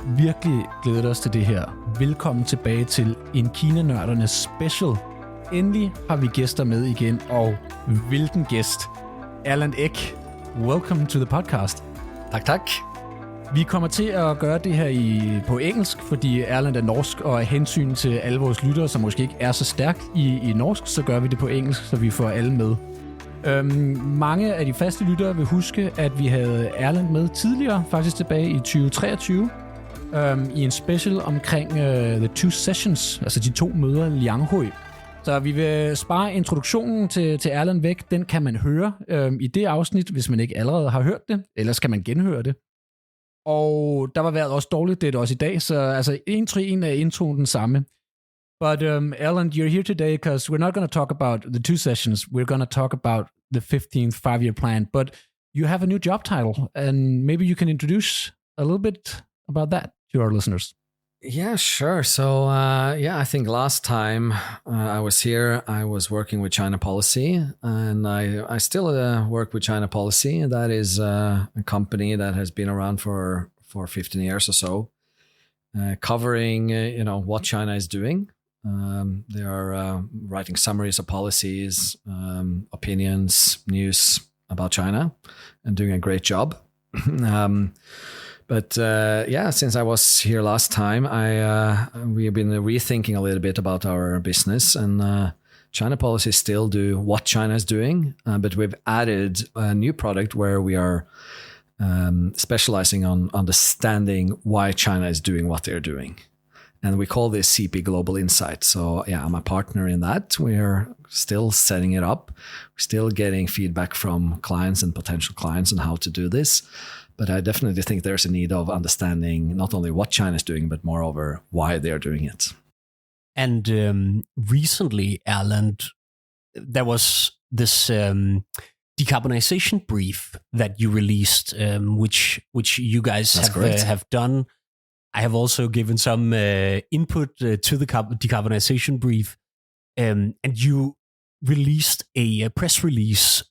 virkelig glædet os til det her. Velkommen tilbage til en KinaNørderne special. Endelig har vi gæster med igen, og hvilken gæst? Erlend Ek. Welcome to the podcast. Tak. Vi kommer til at gøre det her på engelsk, fordi Erlend er norsk, og af hensyn til alle vores lyttere, som måske ikke er så stærkt i norsk, så gør vi det på engelsk, så vi får alle med. Mange af de faste lyttere vil huske, at vi havde Erlend med tidligere, faktisk tilbage i 2023, i en special omkring The Two Sessions, altså de 2 møder Lianghui. Så vi vil spare introduktionen til Erlend væk. Den kan man høre i det afsnit, hvis man ikke allerede har hørt det. Ellers kan man genhøre det. Og der var været også dårligt, det er det også i dag. Så altså, en er introen den samme. But Erlend, you're here today because we're not going to talk about the 2 sessions. We're going to talk about the 15th five-year plan. But you have a new job title, and maybe you can introduce a little bit about that to our listeners. Yeah, sure. So, I think last time I was here, I was working with China Policy, and I still work with China Policy. That is a company that has been around for 15 years or so, covering what China is doing. They are writing summaries of policies, opinions, news about China, and doing a great job. But since I was here last time, we've been rethinking a little bit about our business, and China Policy still do what China is doing, but we've added a new product where we are specializing on understanding why China is doing what they're doing. And we call this CP Global Insight. So I'm a partner in that. We're still setting it up. We're still getting feedback from clients and potential clients on how to do this. But I definitely think there's a need of understanding not only what China is doing, but moreover, why they're doing it. And recently, Erlend, there was this decarbonization brief that you released, which you guys have done. I have also given some input to the decarbonization brief, and you released a press release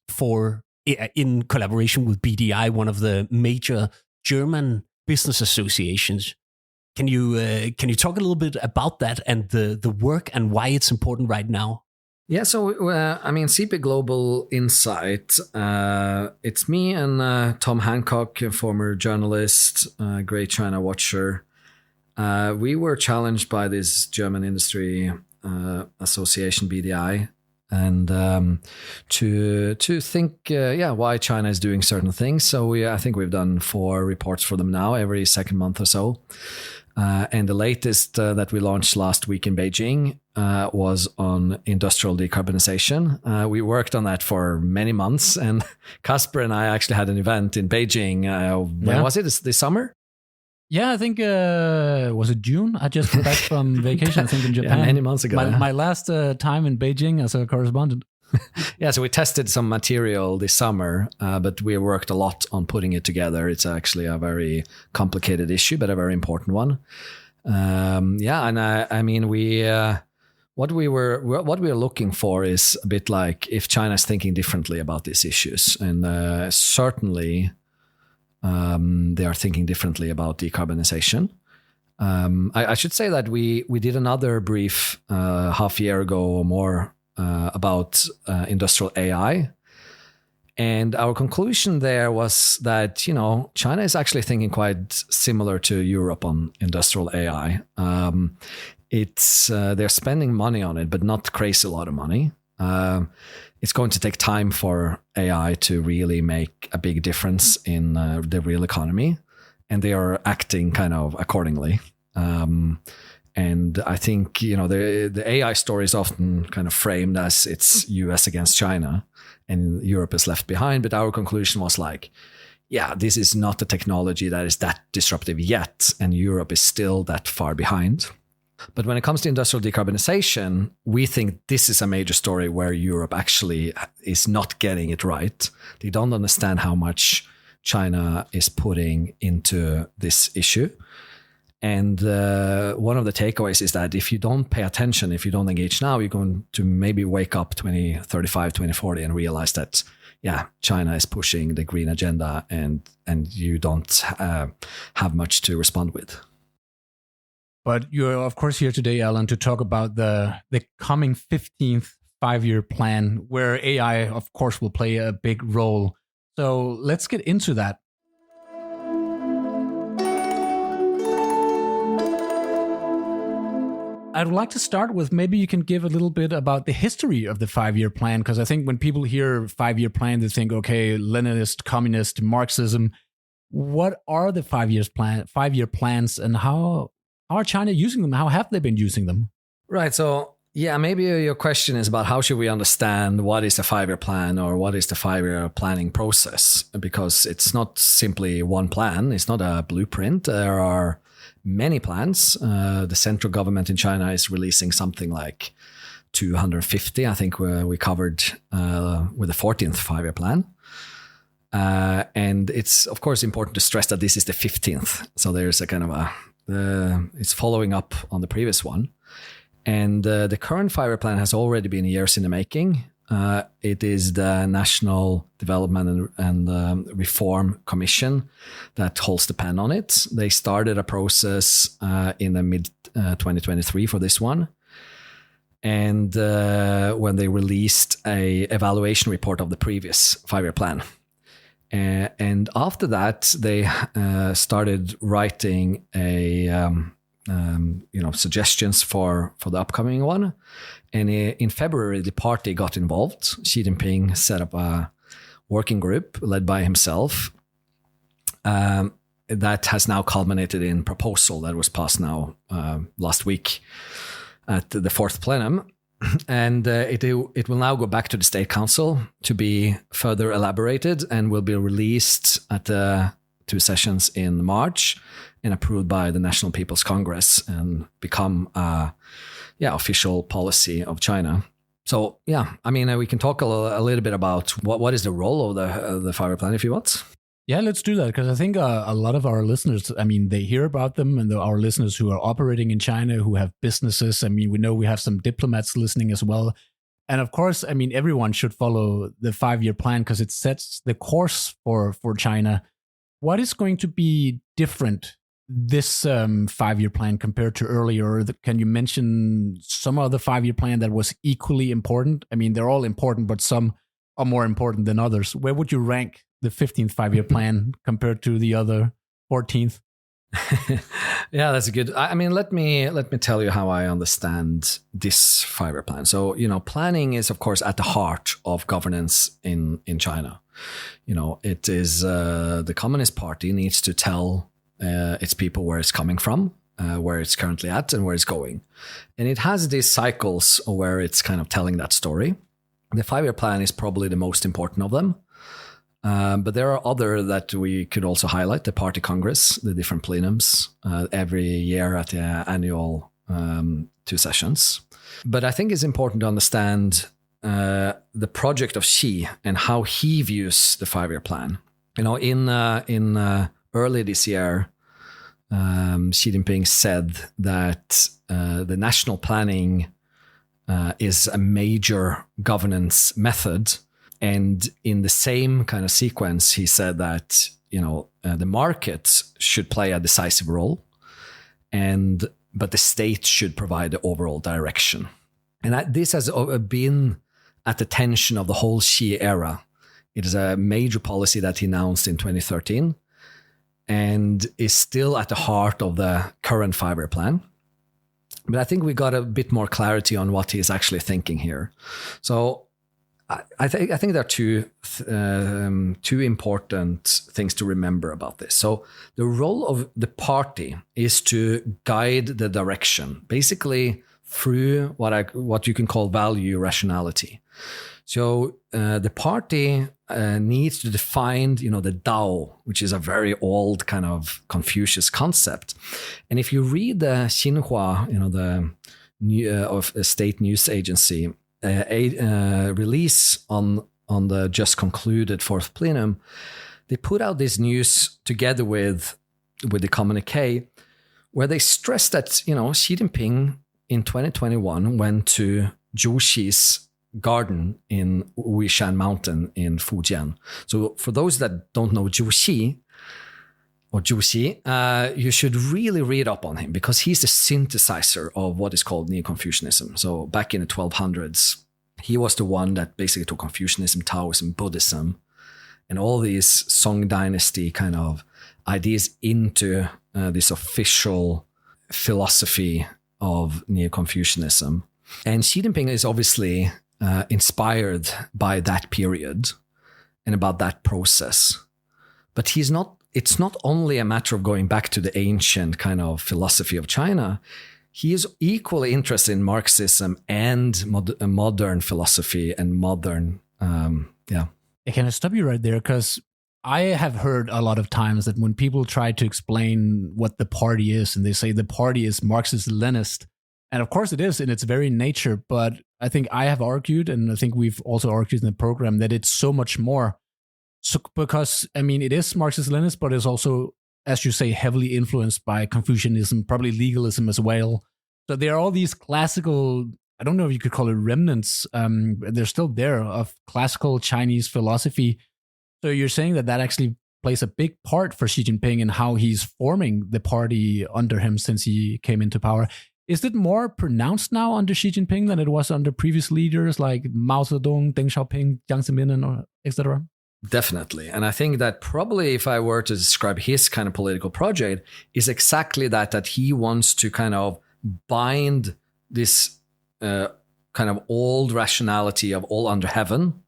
in collaboration with BDI, one of the major German business associations. Can you talk a little bit about that and the work and why it's important right now? Yeah, so CP Global Insight. It's me and Tom Hancock, a former journalist, great China watcher. We were challenged by this German industry association, BDI, and to think why China is doing certain things. So I think we've done 4 reports for them now every second month or so, and the latest that we launched last week in Beijing was on industrial decarbonization. We worked on that for many months, and Kasper and I actually had an event in Beijing. When was it? This summer? Yeah, I think, was it June? I just got back from vacation, I think, in Japan. Many months ago. My last time in Beijing as a correspondent. So we tested some material this summer, but we worked a lot on putting it together. It's actually a very complicated issue, but a very important one. What we were looking for is a bit like if China's thinking differently about these issues, and certainly they are thinking differently about decarbonization. I should say that we did another brief half a year ago or more about industrial AI. And our conclusion there was that, China is actually thinking quite similar to Europe on industrial AI. They're spending money on it, but not crazy a lot of money. It's going to take time for AI to really make a big difference in the real economy, and they are acting kind of accordingly. And I think, the AI story is often kind of framed as it's US against China and Europe is left behind. But our conclusion was like, this is not a technology that is that disruptive yet, and Europe is still that far behind. But when it comes to industrial decarbonization, we think this is a major story where Europe actually is not getting it right. They don't understand how much China is putting into this issue. And one of the takeaways is that if you don't pay attention, if you don't engage now, you're going to maybe wake up 2035, 2040 and realize that, China is pushing the green agenda and you don't have much to respond with. But you're, of course, here today, Erlend, to talk about the coming 15th five-year plan, where AI, of course, will play a big role. So let's get into that. I'd like to start with, maybe you can give a little bit about the history of the five-year plan, because I think when people hear five-year plan, they think, okay, Leninist, communist, Marxism. What are the five-year plans, and how are China using them? How have they been using them? Right. So, yeah, maybe your question is about how should we understand what is the five-year plan or what is the five-year planning process? Because it's not simply one plan. It's not a blueprint. There are many plans. The central government in China is releasing something like 250. I think we covered with the 14th five-year plan. And it's, of course, important to stress that this is the 15th. So there's a kind of it's following up on the previous one. And the current five-year plan has already been years in the making. It is the National Development and Reform Commission that holds the pen on it. They started a process in the mid-2023 for this one. And when they released a evaluation report of the previous five-year plan. And after that, they started writing suggestions for the upcoming one. And in February, the party got involved. Xi Jinping set up a working group led by himself that has now culminated in proposal that was passed now last week at the fourth plenum. And it will now go back to the State Council to be further elaborated and will be released at the two sessions in March and approved by the National People's Congress and become official policy of China. So, yeah, I mean, we can talk a little bit about what is the role of the five-year plan, if you want. Yeah, let's do that, because I think a lot of our listeners, I mean, they hear about them, and our listeners who are operating in China, who have businesses. I mean, we know we have some diplomats listening as well. And of course, I mean, everyone should follow the five-year plan because it sets the course for China. What is going to be different this five-year plan compared to earlier? Can you mention some other five-year plan that was equally important? I mean, they're all important, but some are more important than others. Where would you rank the 15th five-year plan compared to the other 14th? Yeah, that's a good. I mean, let me tell you how I understand this five-year plan. So, planning is, of course, at the heart of governance in China. It is the Communist Party needs to tell its people where it's coming from, where it's currently at, and where it's going. And it has these cycles where it's kind of telling that story. The five-year plan is probably the most important of them. But there are other that we could also highlight: the Party Congress, the different plenums every year at the annual two sessions. But I think it's important to understand the project of Xi and how he views the five-year plan. In early this year, Xi Jinping said that the national planning is a major governance method. And in the same kind of sequence, he said that, the markets should play a decisive role, but the state should provide the overall direction. And this has been at the tension of the whole Xi era. It is a major policy that he announced in 2013 and is still at the heart of the current five-year plan. But I think we got a bit more clarity on what he is actually thinking here. So I think there are two important things to remember about this. So the role of the party is to guide the direction, basically through what you can call value rationality. So the party needs to define, the Dao, which is a very old kind of Confucius concept. And if you read the Xinhua, of a state news agency, release on the just concluded fourth plenum, they put out this news together with the communiqué, where they stressed that Xi Jinping in 2021 went to Zhu Xi's garden in Wuishan Mountain in Fujian. So for those that don't know Zhu Xi, or Zhu Xi, you should really read up on him because he's the synthesizer of what is called Neo-Confucianism. So back in the 1200s, he was the one that basically took Confucianism, Taoism, Buddhism, and all these Song dynasty kind of ideas into this official philosophy of Neo-Confucianism. And Xi Jinping is obviously inspired by that period and about that process. But it's not only a matter of going back to the ancient kind of philosophy of China. He is equally interested in Marxism and modern philosophy and modern, Can I stop you right there? Because I have heard a lot of times that when people try to explain what the party is, and they say the party is Marxist-Leninist, and of course it is in its very nature, but I think I have argued, and I think we've also argued in the program, that it's so much more. So, because, I mean, it is Marxist-Leninist, but it's also, as you say, heavily influenced by Confucianism, probably legalism as well. So there are all these classical, I don't know if you could call it remnants, they're still there, of classical Chinese philosophy. So you're saying that actually plays a big part for Xi Jinping and how he's forming the party under him since he came into power. Is it more pronounced now under Xi Jinping than it was under previous leaders like Mao Zedong, Deng Xiaoping, Jiang Zemin, etc.? Definitely. And I think that probably if I were to describe his kind of political project is exactly that he wants to kind of bind this kind of old rationality of all under heaven,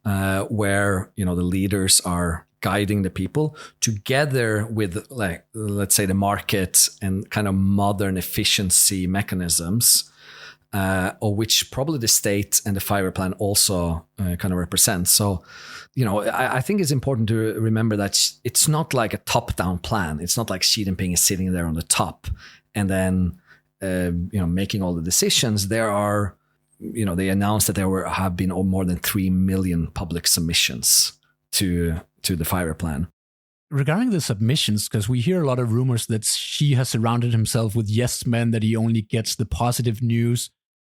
where, the leaders are guiding the people together with, like, let's say the market and kind of modern efficiency mechanisms, or which probably the state and the 5-year plan also kind of represent. So, I think it's important to remember that it's not like a top-down plan. It's not like Xi Jinping is sitting there on the top and then, making all the decisions. There are, they announced that there have been more than 3 million public submissions to the 5-year plan. Regarding the submissions, because we hear a lot of rumors that Xi has surrounded himself with yes men, that he only gets the positive news.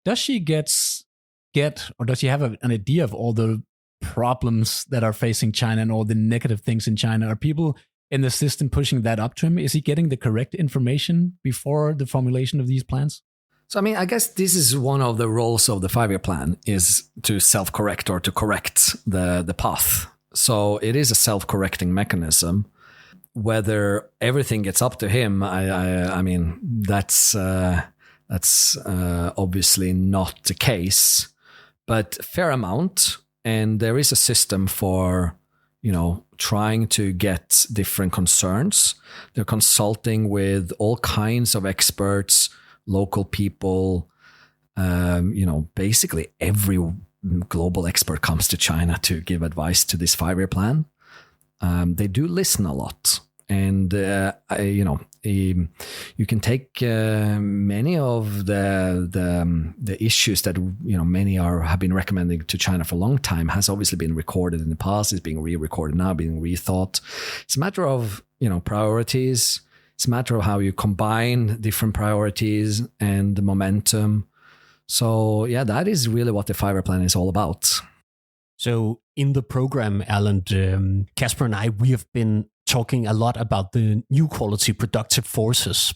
Does she or does he have an idea of all the problems that are facing China and all the negative things in China? Are people in the system pushing that up to him? Is he getting the correct information before the formulation of these plans? So, I mean, I guess this is one of the roles of the 5-year plan, is to self-correct or to correct the path. So it is a self-correcting mechanism. Whether everything gets up to him, I mean, that's obviously not the case, but a fair amount. And there is a system for, trying to get different concerns. They're consulting with all kinds of experts, local people, basically every global expert comes to China to give advice to this 5-year plan. They do listen a lot. And, you can take many of the issues that, many have been recommending to China for a long time, has obviously been recorded in the past, is being re-recorded now, being rethought. It's a matter of, priorities. It's a matter of how you combine different priorities and the momentum. So, yeah, that is really what the 5-year plan is all about. So in the program, Erlend, Kasper and I, we have been talking a lot about the new quality productive forces.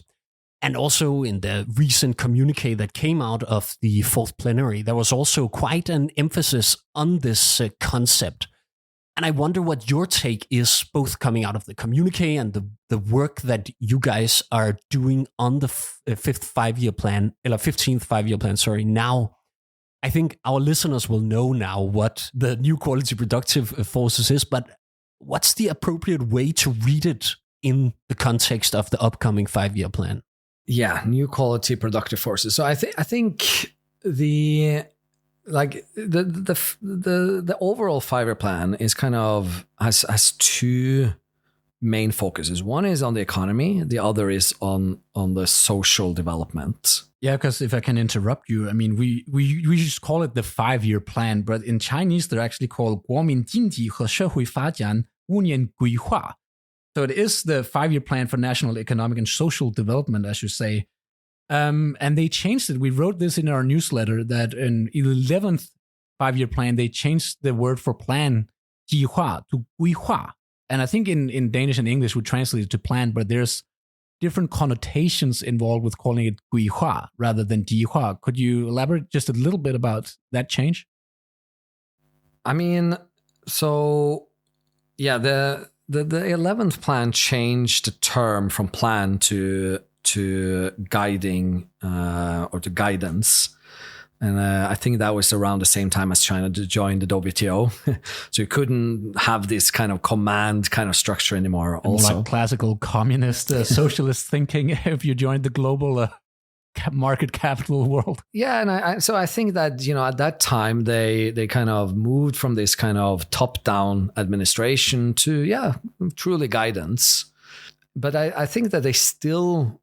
And also in the recent communiqué that came out of the 4th plenary, there was also quite an emphasis on this concept. And I wonder what your take is, both coming out of the communiqué and the work that you guys are doing on the 15th 5-year plan, now. I think our listeners will know now what the new quality productive forces is, but what's the appropriate way to read it in the context of the upcoming 5-year plan? Yeah, new quality productive forces. So I think the overall 5-year plan is kind of has two main focuses. One is on the economy, the other is on the social development. Yeah, because if I can interrupt you, I mean, we just call it the 5-year plan, but in Chinese, they're actually called 国民经济和社会发展5年规划. So it is the 5-year plan for national economic and social development, as you say. And they changed it. We wrote this in our newsletter that in 11th 5-year plan, they changed the word for plan, 计划, to 规划. And I think in Danish and English we translate it to plan, but there's different connotations involved with calling it gui hua rather than di hua. Could you elaborate just a little bit about that change? I mean, so yeah, the 11th plan changed the term from plan to guiding or to guidance. And I think that was around the same time as China joined the WTO. So you couldn't have this kind of command kind of structure anymore. Also, like classical communist, socialist thinking if you joined the global market capital world. Yeah, and I think that, at that time they kind of moved from this kind of top-down administration to, truly guidance. But I think that they still,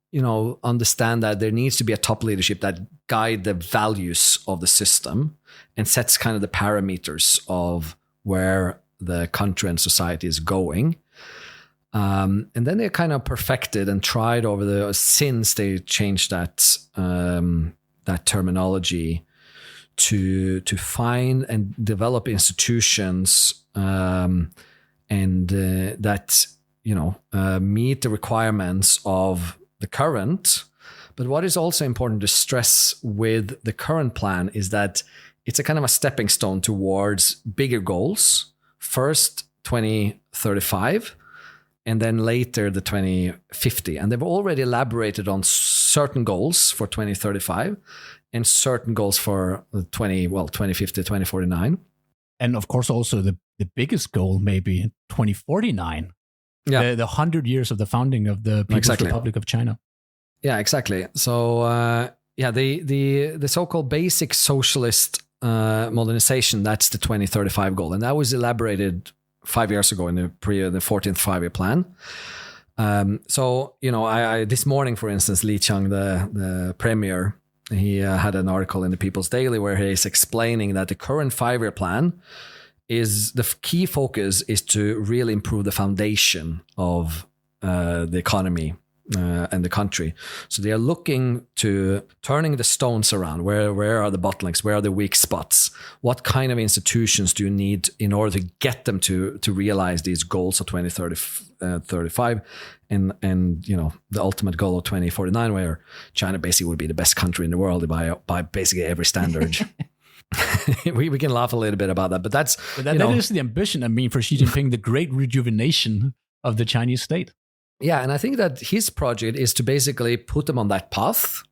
understand that there needs to be a top leadership that guide the values of the system and sets kind of the parameters of where the country and society is going. And then they kind of perfected and tried since they changed that terminology to find and develop institutions that meet the requirements of the current. But what is also important to stress with the current plan is that it's a kind of a stepping stone towards bigger goals. First 2035, and then later the 2050. And they've already elaborated on certain goals for 2035 and certain goals for 2050, 2049. And of course, also the biggest goal, maybe 2049. Yeah. The 100 years of the founding of the People's Republic of China. Yeah, exactly. So, the so-called basic socialist modernization, that's the 2035 goal. And that was elaborated 5 years ago in the 14th five-year plan. So, I this morning, for instance, Li Qiang, the premier, he had an article in the People's Daily where he's explaining that the current 5-year plan is the key focus is to really improve the foundation of the economy and the country. So they are looking to turning the stones around. Where are the bottlenecks? Where are the weak spots? What kind of institutions do you need in order to get them to realize these goals of 2035 and the ultimate goal of 2049, where China basically would be the best country in the world by basically every standard. we can laugh a little bit about that, but that is the ambition. I mean, for Xi Jinping, the great rejuvenation of the Chinese state. Yeah, and I think that his project is to basically put them on that path.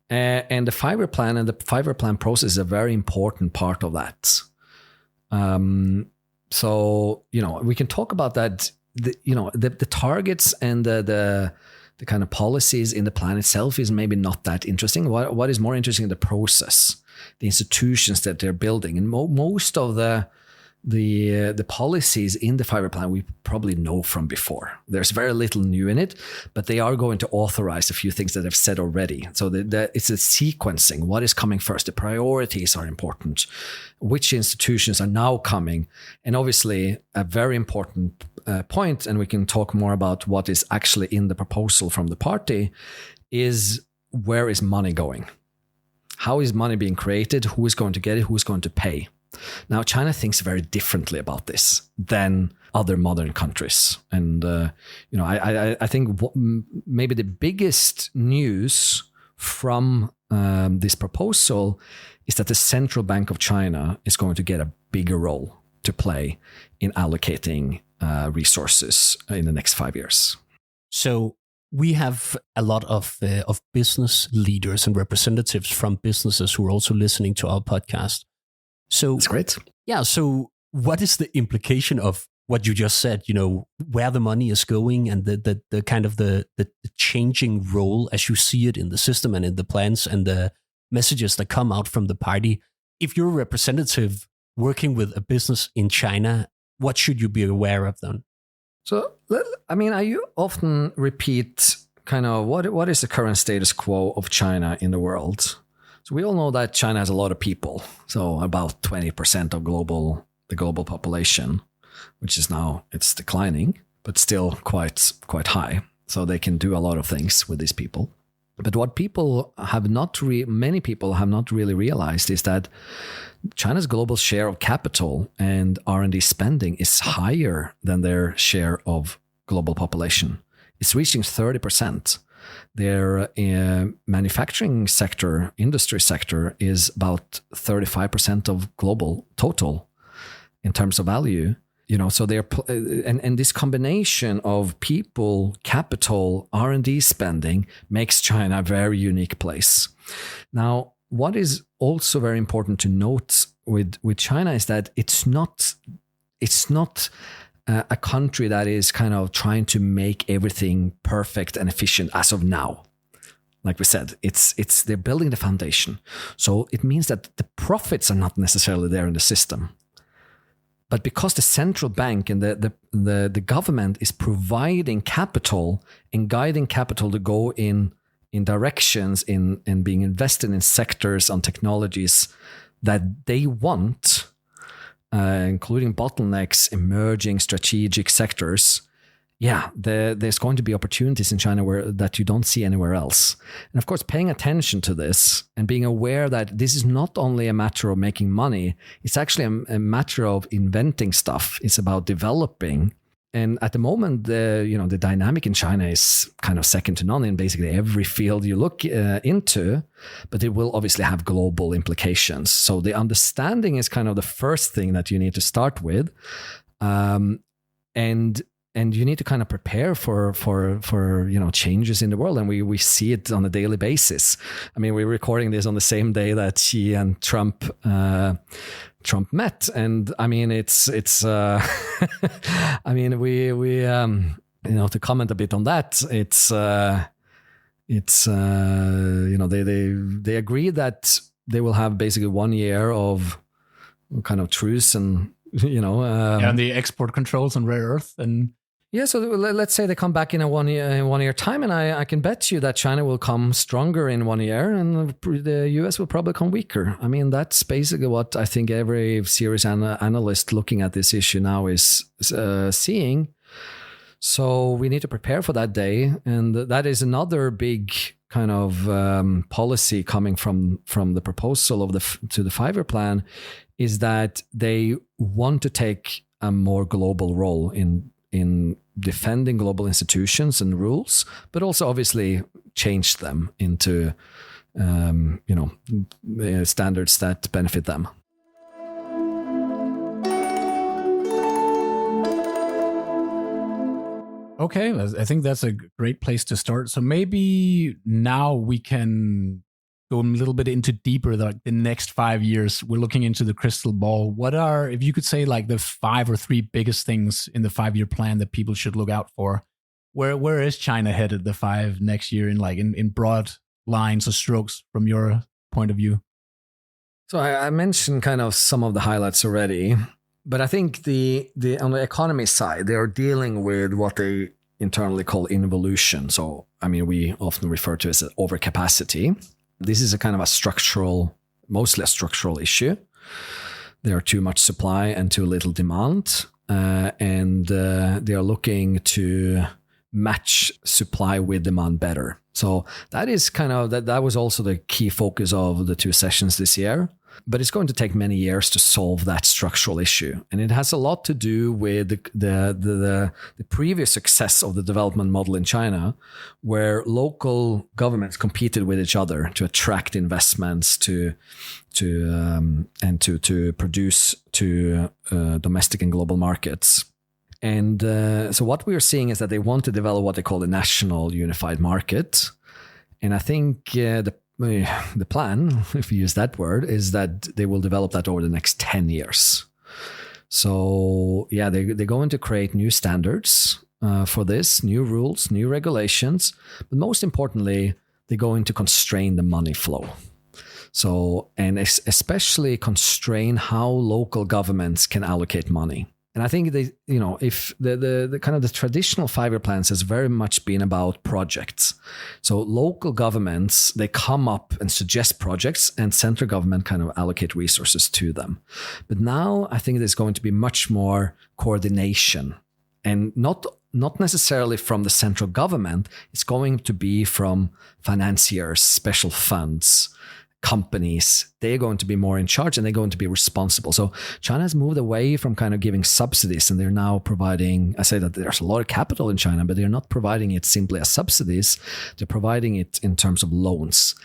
And the 5-year plan and the 5-year plan process is a very important part of that. So, we can talk about that, the targets and the kind of policies in the plan itself is maybe not that interesting. What is more interesting is the process, the institutions that they're building. And most of the policies in the 5-year plan we probably know from before. There's very little new in it, but they are going to authorize a few things that I've said already. So it's a sequencing. What is coming first? The priorities are important. Which institutions are now coming? And obviously a very important point, and we can talk more about what is actually in the proposal from the party, is where is money going? How is money being created? Who is going to get it? Who is going to pay? Now, China thinks very differently about this than other modern countries. And, I think maybe the biggest news from this proposal is that the Central Bank of China is going to get a bigger role to play in allocating resources in the next 5 years. So we have a lot of business leaders and representatives from businesses who are also listening to our podcast. So that's great. Yeah. So what is the implication of what you just said, where the money is going and the kind of the changing role as you see it in the system and in the plans and the messages that come out from the party? If you're a representative working with a business in China, what should you be aware of then? So, I often repeat kind of what is the current status quo of China in the world? So we all know that China has a lot of people, so about 20% of the global population, which is now, it's declining, but still quite high. So they can do a lot of things with these people. But what many people have not really realized is that China's global share of capital and R&D spending is higher than their share of global population. It's reaching 30%. Their manufacturing sector, industry sector, is about 35% of global total in terms of value. So they're and this combination of people, capital, R&D spending makes China a very unique place. Now, what is also very important to note with China is that it's not a country that is kind of trying to make everything perfect and efficient as of now. Like we said, they're building the foundation. So it means that the profits are not necessarily there in the system. But because the central bank and the government is providing capital and guiding capital to go in directions and being invested in sectors on technologies that they want, including bottlenecks, emerging strategic sectors, there's going to be opportunities in China that you don't see anywhere else. And of course, paying attention to this and being aware that this is not only a matter of making money, it's actually a matter of inventing stuff. It's about developing. And at the moment, the dynamic in China is kind of second to none in basically every field you look into, but it will obviously have global implications. So the understanding is kind of the first thing that you need to start with. And you need to kind of prepare for changes in the world, and we see it on a daily basis. I mean, we're recording this on the same day that Xi and Trump met, and I mean it's I mean we to comment a bit on that, they agree that they will have basically 1 year of kind of truce and and the export controls on rare earth and. Yeah, so let's say they come back in 1 year time, and I can bet you that China will come stronger in 1 year, and the US will probably come weaker. I mean, that's basically what I think every serious analyst looking at this issue now is seeing. So we need to prepare for that day, and that is another big kind of policy coming from the proposal to the 5-year plan, is that they want to take a more global role in defending global institutions and rules, but also obviously change them into standards that benefit them. Okay, I think that's a great place to start. So maybe now we can go a little bit into deeper, like the next 5 years. We're looking into the crystal ball. What are, if you could say, like the 5 or 3 biggest things in the 5-year plan that people should look out for? Where is China headed the 5 next year in broad lines or strokes from your point of view? So I mentioned kind of some of the highlights already, but I think the on the economy side, they are dealing with what they internally call involution. So I mean, we often refer to it as overcapacity. This is mostly a structural issue. There are too much supply and too little demand, and they are looking to match supply with demand better. So that is kind of that was also the key focus of the 2 sessions this year. But it's going to take many years to solve that structural issue. And it has a lot to do with the previous success of the development model in China, where local governments competed with each other to attract investments to produce to domestic and global markets. And so what we are seeing is that they want to develop what they call the national unified market. And I think the plan, if you use that word, is that they will develop that over the next 10 years. So yeah, they're going to create new standards for this, new rules, new regulations, but most importantly, they're going to constrain the money flow. So, and especially constrain how local governments can allocate money. And I think if the kind of the traditional 5-year plans has very much been about projects. So local governments, they come up and suggest projects, and central government kind of allocate resources to them. But now I think there's going to be much more coordination, and not not necessarily from the central government. It's going to be from financiers, special funds, companies. They're going to be more in charge and they're going to be responsible. So China has moved away from kind of giving subsidies, and they're now providing, I say that there's a lot of capital in China, but they're not providing it simply as subsidies. They're providing it in terms of loans.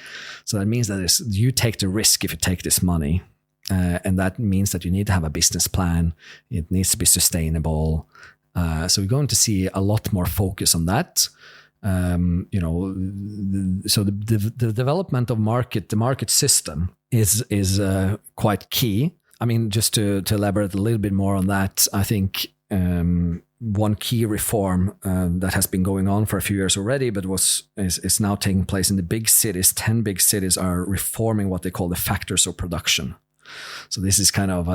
So that means that you take the risk if you take this money. And that means that you need to have a business plan. It needs to be sustainable. So we're going to see a lot more focus on that. So the development of the market system is quite key. I mean, just to elaborate a little bit more on that, I think one key reform that has been going on for a few years already, but is now taking place in the big cities. 10 big cities are reforming what they call the factors of production. So this is kind of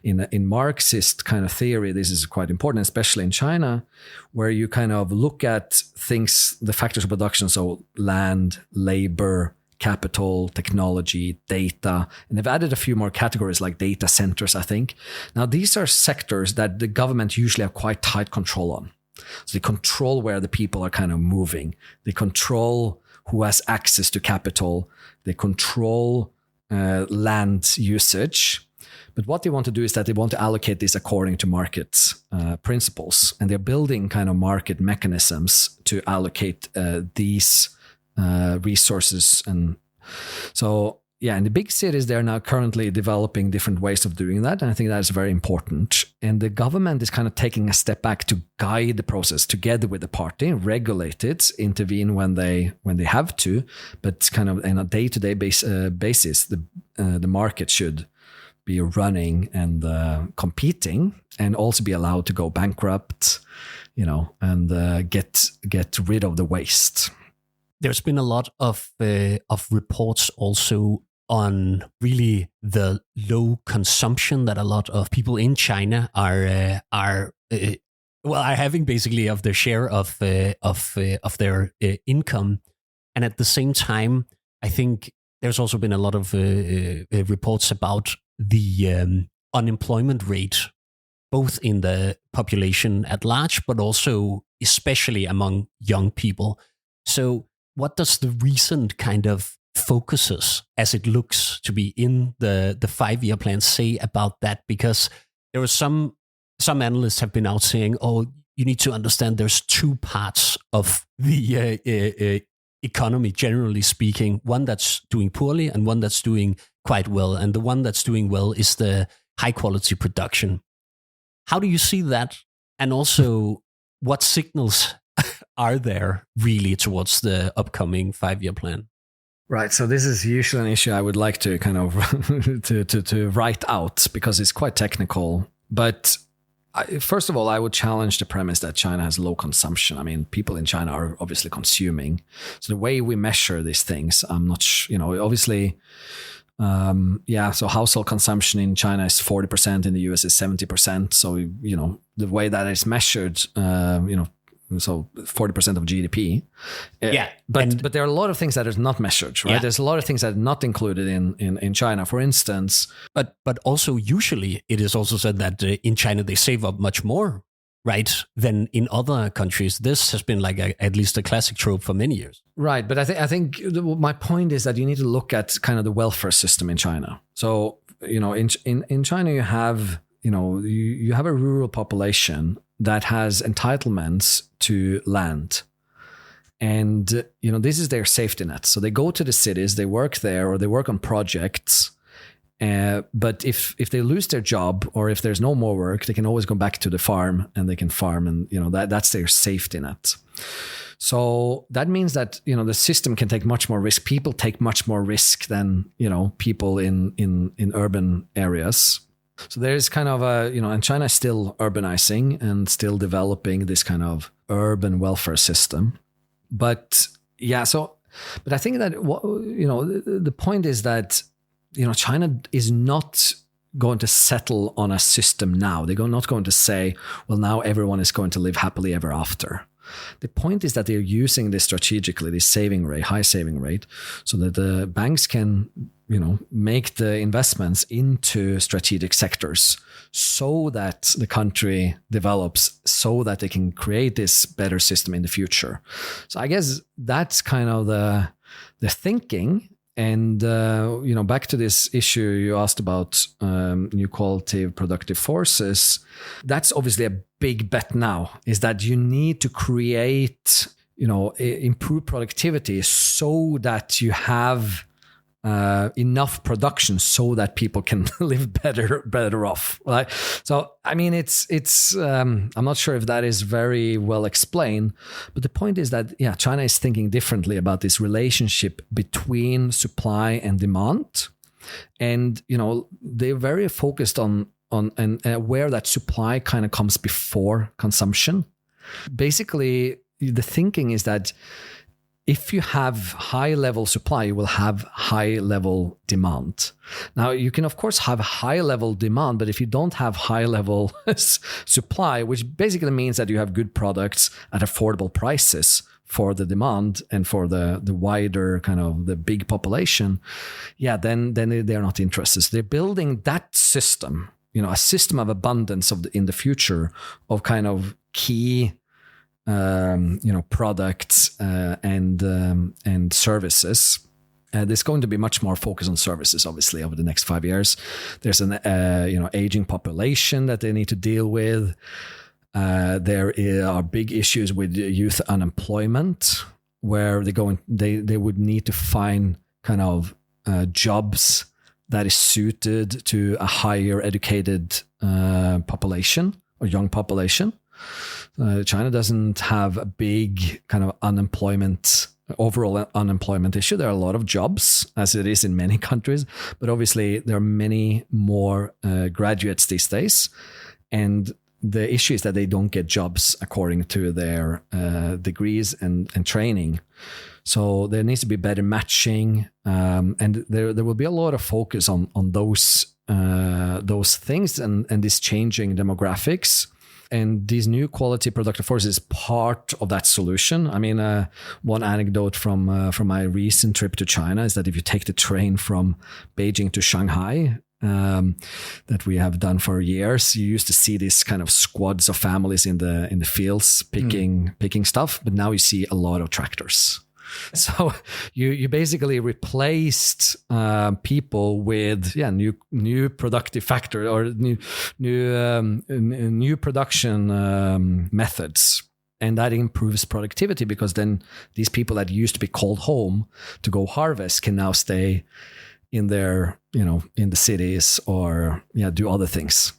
in Marxist kind of theory, this is quite important, especially in China, where you kind of look at things, the factors of production, so land, labor, capital, technology, data, and they've added a few more categories like data centers, I think. Now, these are sectors that the government usually have quite tight control on. So they control where the people are kind of moving. They control who has access to capital. They control land usage. But what they want to do is that they want to allocate this according to market principles. And they're building kind of market mechanisms to allocate these resources. And so, yeah, in the big cities, they're now currently developing different ways of doing that. And I think that is very important. And the government is kind of taking a step back to guide the process together with the party, regulate it, intervene when they have to, but kind of on a day-to-day basis, the market should be running and competing, and also be allowed to go bankrupt, and get rid of the waste. There's been a lot of reports also on really the low consumption that a lot of people in China are having, basically, of their share of their income, and at the same time, I think there's also been a lot of reports about the unemployment rate, both in the population at large, but also especially among young people. So what does the recent kind of focuses, as it looks to be in the 5-year plan, say about that? Because there are some analysts have been out saying, oh, you need to understand there's two parts of the economy, generally speaking, one that's doing poorly and one that's doing quite well. And the one that's doing well is the high quality production. How do you see that? And also, what signals are there really towards the upcoming 5-year plan? Right. So this is usually an issue I would like to kind of to write out, because it's quite technical. But first of all, I would challenge the premise that China has low consumption. I mean, people in China are obviously consuming. So the way we measure these things, I'm not, obviously, so household consumption in China is 40%, in the US is 70%. So, the way that is measured, so 40% of GDP. But there are a lot of things that are not measured, right? Yeah. There's a lot of things that are not included in China, for instance. But also, usually it is also said that in China they save up much more, right, than in other countries. This has been like at least a classic trope for many years. Right, but I think my point is that you need to look at kind of the welfare system in China. So, in China you have, you have a rural population that has entitlements to land. And, this is their safety net. So they go to the cities, they work there, or they work on projects. But if they lose their job, or if there's no more work, they can always go back to the farm and they can farm, and, that's their safety net. So that means that, the system can take much more risk. People take much more risk than, people in urban areas. So there's kind of and China is still urbanizing and still developing this kind of urban welfare system. But I think that, the point is that, China is not going to settle on a system now. They're not going to say, well, now everyone is going to live happily ever after. The point is that they're using this strategically, this high saving rate, so that the banks can, make the investments into strategic sectors so that the country develops, so that they can create this better system in the future. So I guess that's kind of the thinking. And back to this issue you asked about, new quality productive forces. That's obviously a big bet now, is that you need to create, improve productivity so that you have enough production so that people can live better off. Right? So, I mean, it's I'm not sure if that is very well explained, but the point is that, China is thinking differently about this relationship between supply and demand. And, they're very focused on and aware that supply kind of comes before consumption. Basically, the thinking is that if you have high level supply, you will have high level demand. Now, you can, of course, have high level demand, but if you don't have high level supply, which basically means that you have good products at affordable prices for the demand and for the wider kind of the big population, then they're not interested. So they're building that system, a system of abundance in the future of kind of key products and services. There's going to be much more focus on services, obviously, over the next 5 years. There's an aging population that they need to deal with. There are big issues with youth unemployment, where they would need to find kind of jobs that is suited to a higher educated population or young population. China doesn't have a big kind of overall unemployment issue. There are a lot of jobs, as it is in many countries, but obviously there are many more graduates these days. And the issue is that they don't get jobs according to their degrees and training. So there needs to be better matching, and there will be a lot of focus on those things and this changing demographics. And these new quality productive forces is part of that solution. I mean, one anecdote from my recent trip to China is that if you take the train from Beijing to Shanghai, that we have done for years, you used to see these kind of squads of families in the fields picking stuff, but now you see a lot of tractors. So you basically replaced people with new productive factor or new production methods, and that improves productivity, because then these people that used to be called home to go harvest can now stay in their in the cities or do other things.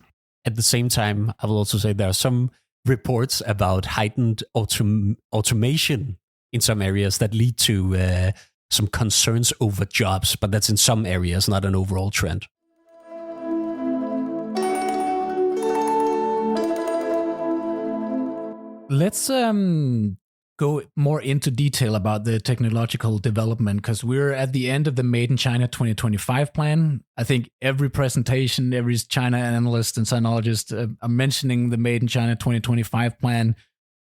At the same time, I will also say there are some reports about heightened automation in some areas that lead to some concerns over jobs, but that's in some areas, not an overall trend. Let's go more into detail about the technological development, because we're at the end of the Made in China 2025 plan. I think every presentation, every China analyst and sinologist are mentioning the Made in China 2025 plan.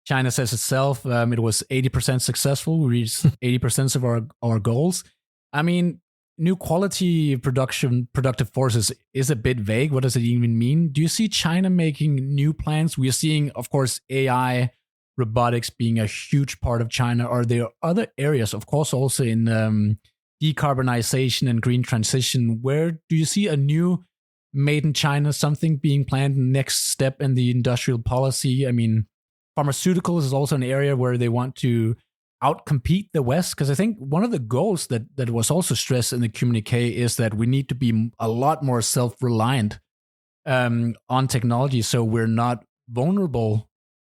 China says itself, it was 80% successful. We reached 80% of our goals. I mean, new quality productive forces is a bit vague. What does it even mean? Do you see China making new plans? We are seeing, of course, AI, robotics being a huge part of China. Are there other areas, of course, also in decarbonization and green transition? Where do you see a new Made in China, something being planned, next step in the industrial policy? I mean, pharmaceuticals is also an area where they want to outcompete the West, because I think one of the goals that was also stressed in the communiqué is that we need to be a lot more self-reliant on technology, so we're not vulnerable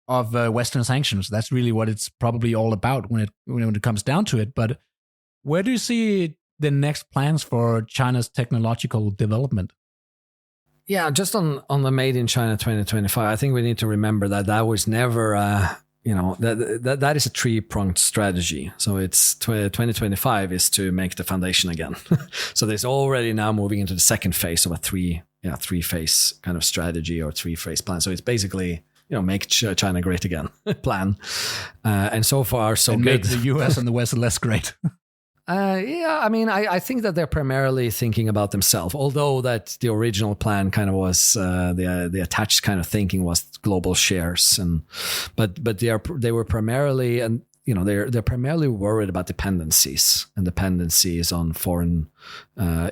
of Western sanctions. That's really what it's probably all about when it comes down to it. But where do you see the next plans for China's technological development? Yeah, just on the Made in China 2025, I think we need to remember that was never, that is a three-pronged strategy. So it's 2025 is to make the foundation again. So there's already now moving into the second phase of a three-phase kind of strategy or three-phase plan. So it's basically, make China great again plan. And so far, so and good. Make the US and the West less great. Yeah, I mean, I think that they're primarily thinking about themselves, although that the original plan kind of was the attached kind of thinking was global shares, but they were primarily, and they're primarily worried about dependencies on foreign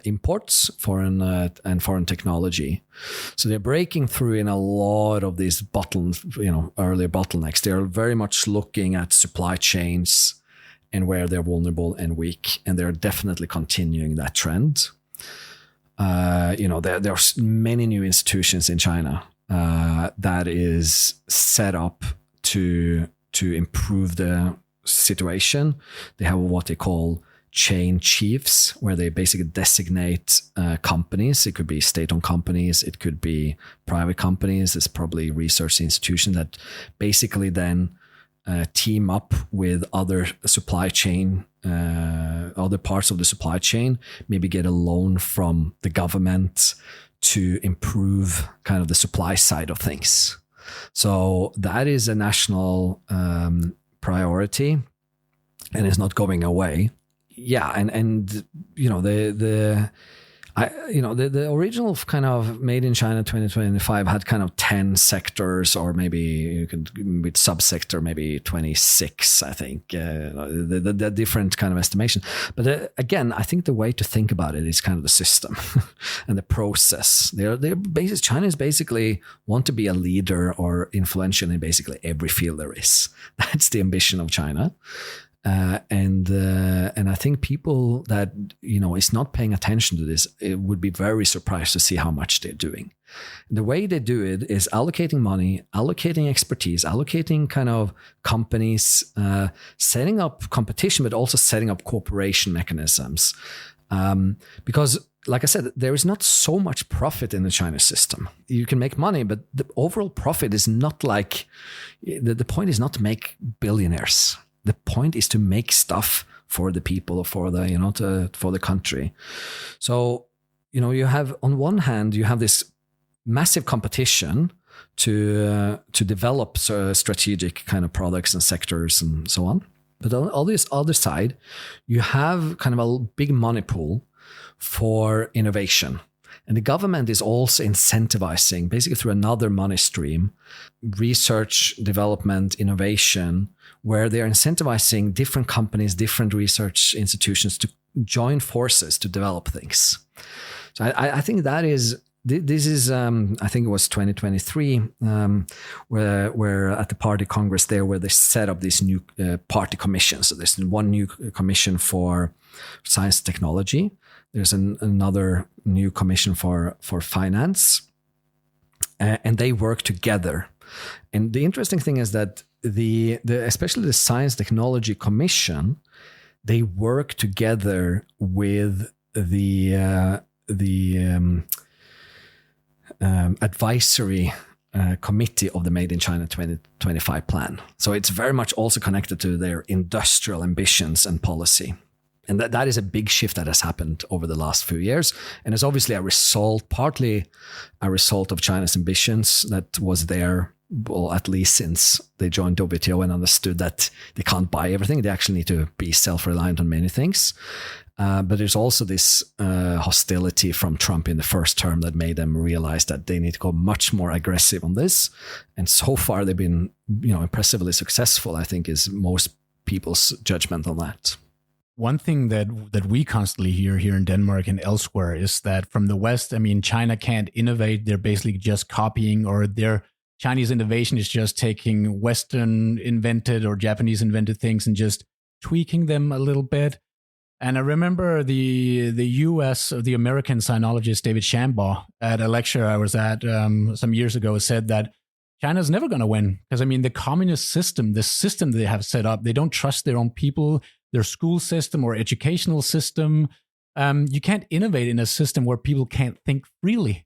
imports, foreign technology. So they're breaking through in a lot of these earlier bottlenecks. They're very much looking at supply chains and where they're vulnerable and weak, and they're definitely continuing that trend. There's many new institutions in China that is set up to improve the situation. They have what they call chain chiefs, where they basically designate companies. It could be state-owned companies, it could be private companies. It's probably research institutions that basically then team up with other supply chain, other parts of the supply chain, maybe get a loan from the government to improve kind of the supply side of things. So that is a national priority, and it's not going away. Yeah, and the original kind of Made in China 2025 had kind of 10 sectors, or maybe you could with subsector maybe 26, I think, the different kind of estimation. But again, I think the way to think about it is kind of the system and the process. China is basically want to be a leader or influential in basically every field there is. That's the ambition of China. And I think people that is not paying attention to this, it would be very surprised to see how much they're doing. The way they do it is allocating money, allocating expertise, allocating kind of companies, setting up competition, but also setting up cooperation mechanisms. Because, like I said, there is not so much profit in the China system. You can make money, but the overall profit is not like the point is not to make billionaires. The point is to make stuff for the people, for the for the country. So you have, on one hand, you have this massive competition to develop strategic kind of products and sectors and so on. But on this other side, you have kind of a big money pool for innovation. And the government is also incentivizing, basically through another money stream, research, development, innovation, where they're incentivizing different companies, different research institutions to join forces to develop things. So I think this is I think it was 2023, where at the party congress there, where they set up this new party commission. So there's one new commission for science and technology. There's another new commission for finance, and they work together. And the interesting thing is that especially the Science Technology Commission, they work together with the advisory committee of the Made in China 2025 plan. So it's very much also connected to their industrial ambitions and policy. And that is a big shift that has happened over the last few years. And it's obviously partly a result of China's ambitions that was there, well, at least since they joined WTO and understood that they can't buy everything. They actually need to be self-reliant on many things. But there's also this hostility from Trump in the first term that made them realize that they need to go much more aggressive on this. And so far they've been, impressively successful, I think, is most people's judgment on that. One thing that we constantly hear here in Denmark and elsewhere is that from the West, China can't innovate. They're basically just copying, or their Chinese innovation is just taking Western invented or Japanese invented things and just tweaking them a little bit. And I remember the US, or the American sinologist David Shambaugh, at a lecture I was at some years ago, said that China's never going to win because, the communist system, the system they have set up, they don't trust their own people, their school system or educational system. You can't innovate in a system where people can't think freely.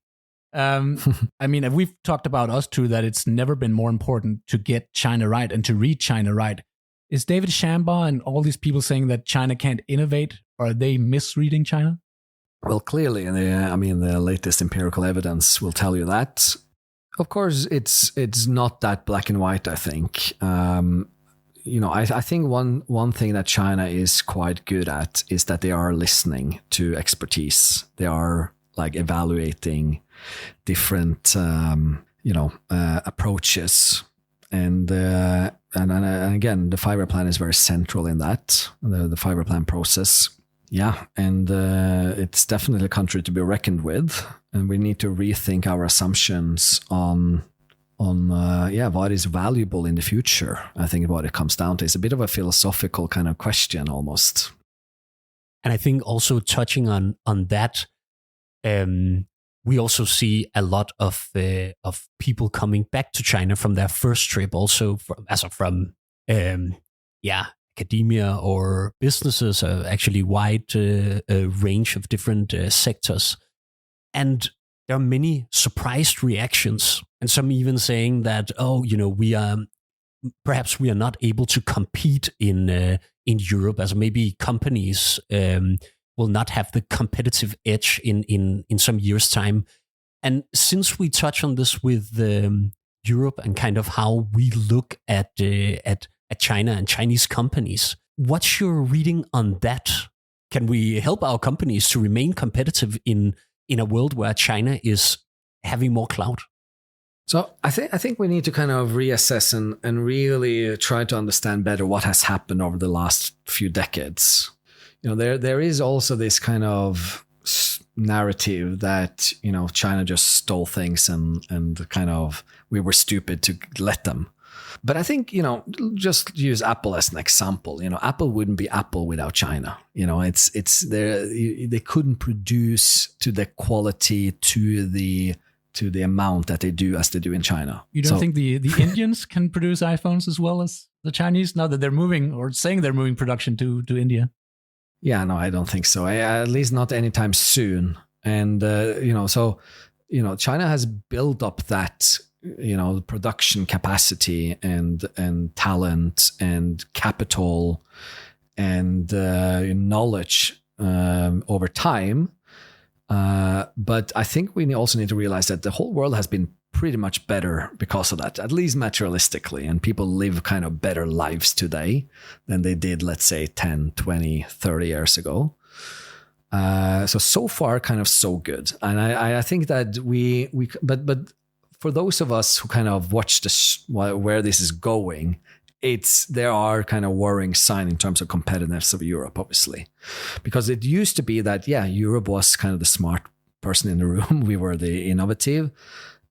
We've talked about us too, that it's never been more important to get China right and to read China right. Is David Shambaugh and all these people saying that China can't innovate, are they misreading China? Well, clearly, the latest empirical evidence will tell you that. Of course, it's not that black and white, I think. I think one thing that China is quite good at is that they are listening to expertise. They are like evaluating different, approaches. And again, the 5-year plan is very central in that, the 5-year plan process. Yeah, and it's definitely a country to be reckoned with, and we need to rethink our assumptions on what is valuable in the future. I think what it comes down to is a bit of a philosophical kind of question almost. And I think also touching on that, we also see a lot of people coming back to China from their first trip, also from academia or businesses, actually wide range of different sectors. And there are many surprised reactions, and some even saying that, we are not able to compete in Europe, as maybe companies will not have the competitive edge in some years' time. And since we touch on this with Europe and kind of how we look at China and Chinese companies, what's your reading on that? Can we help our companies to remain competitive in a world where China is having more clout? So I think we need to kind of reassess and really try to understand better what has happened over the last few decades. There is also this kind of narrative that, China just stole things and kind of we were stupid to let them. But I think, just use Apple as an example. Apple wouldn't be Apple without China. It's there. They couldn't produce to the quality, to the amount that they do as they do in China. You don't think the Indians can produce iPhones as well as the Chinese now that they're moving or saying they're moving production to India? Yeah, no, I don't think so. At least not anytime soon. And, China has built up that, production capacity and talent and capital and knowledge over time. But I think we also need to realize that the whole world has been pretty much better because of that, at least materialistically. And people live kind of better lives today than they did, let's say, 10, 20, 30 years ago. So far, kind of so good. And I think that but for those of us who kind of watch this, where this is going, there are kind of worrying signs in terms of competitiveness of Europe, obviously, because it used to be that, Europe was kind of the smart person in the room. We were the innovative,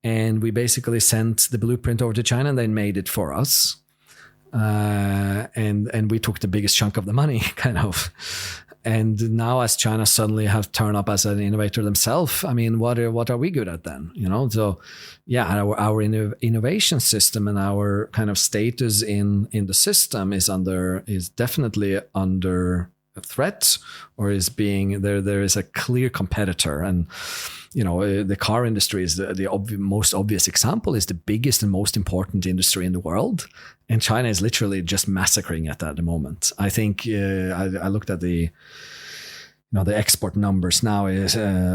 and we basically sent the blueprint over to China and they made it for us. And we took the biggest chunk of the money, kind of. And now, as China suddenly have turned up as an innovator themselves, I mean, what are we good at then? So our innovation system and our kind of status in the system is definitely under threat, or is being there is a clear competitor. And the car industry is the most obvious example, is the biggest and most important industry in the world, and China is literally just massacring it at the moment. I think I looked at the export numbers now is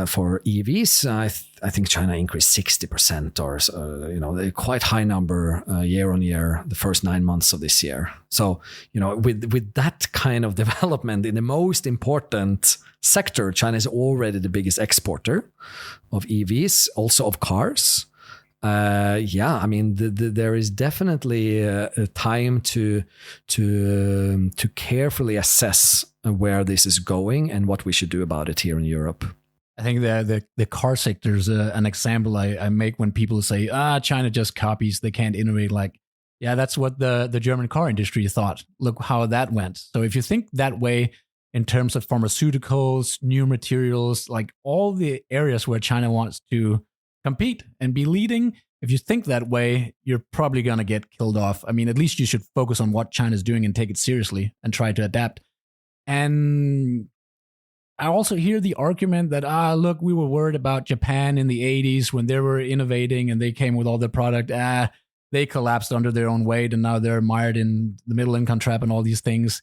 for EVs. I think China increased 60% or a quite high number year on year the first 9 months of this year. So with that kind of development in the most important sector, China is already the biggest exporter of EVs, also of cars. I mean, there is definitely a time to carefully assess where this is going and what we should do about it here in Europe. I think the car sector is an example I make when people say, China just copies, they can't innovate. Like, that's what the German car industry thought. Look how that went. So if you think that way in terms of pharmaceuticals, new materials, like all the areas where China wants to compete and be leading, if you think that way, you're probably going to get killed off. I mean, at least you should focus on what China's doing and take it seriously and try to adapt. And I also hear the argument that, look, we were worried about Japan in the 80s when they were innovating and they came with all their product. They collapsed under their own weight and now they're mired in the middle income trap and all these things.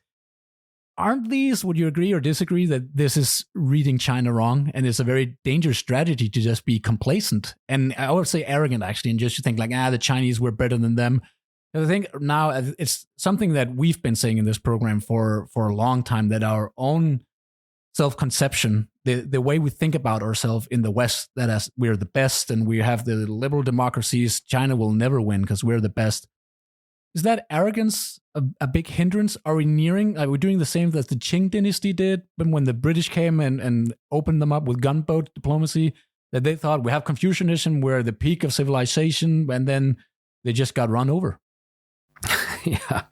Aren't these, would you agree or disagree that this is reading China wrong and it's a very dangerous strategy to just be complacent? And I would say arrogant, actually, and just to think like, the Chinese were better than them. I think now it's something that we've been saying in this program for a long time, that our own self-conception, the way we think about ourselves in the West, that as we're the best and we have the liberal democracies, China will never win because we're the best. Is that arrogance a big hindrance? Are we doing the same that the Qing dynasty did when the British came and opened them up with gunboat diplomacy, that they thought we have Confucianism, we're at the peak of civilization, and then they just got run over? Yeah.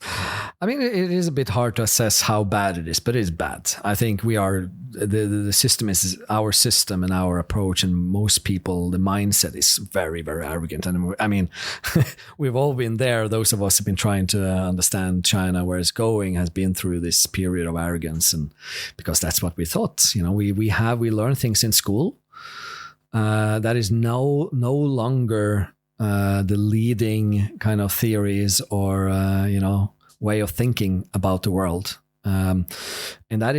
I mean, it is a bit hard to assess how bad it is, but it is bad. I think the system is our system and our approach, and most people, the mindset is very, very arrogant. And I mean, we've all been there. Those of us who have been trying to understand China, where it's going, has been through this period of arrogance. And because that's what we thought, we learn things in school. That is no longer the leading kind of theories or, way of thinking about the world. And that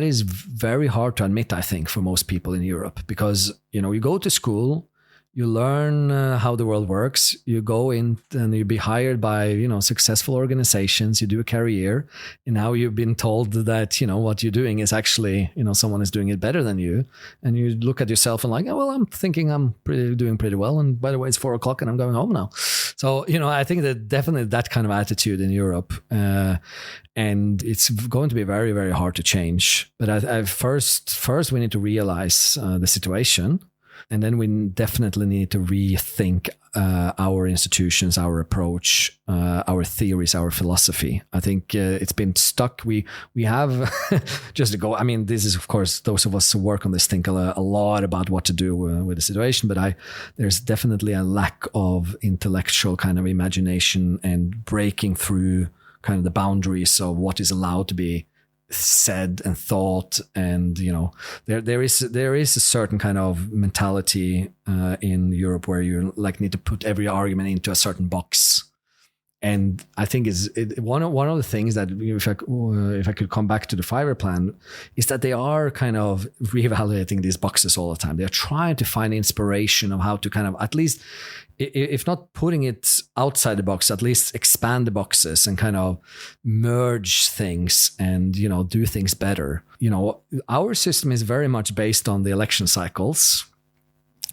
is very hard to admit, I think, for most people in Europe, because, you go to school, you learn how the world works, you go in and you be hired by, successful organizations, you do a career, and now you've been told that, what you're doing is actually, someone is doing it better than you. And you look at yourself and like, oh, well, I'm thinking I'm doing pretty well. And by the way, it's 4:00 and I'm going home now. So, I think that definitely that kind of attitude in Europe, and it's going to be very, very hard to change. But first we need to realize the situation. And then we definitely need to rethink our institutions, our approach, our theories, our philosophy. I think it's been stuck. We have just to go. I mean, this is, of course, those of us who work on this think a lot about what to do with the situation. But there's definitely a lack of intellectual kind of imagination and breaking through kind of the boundaries of what is allowed to be said and thought. And there is a certain kind of mentality in Europe where you need to put every argument into a certain box. And I think one of the things that, if I could come back to the Fiverr plan, is that they are kind of reevaluating these boxes all the time. They're trying to find inspiration of how to kind of, at least, if not putting it outside the box, at least expand the boxes and kind of merge things and, do things better. Our system is very much based on the election cycles.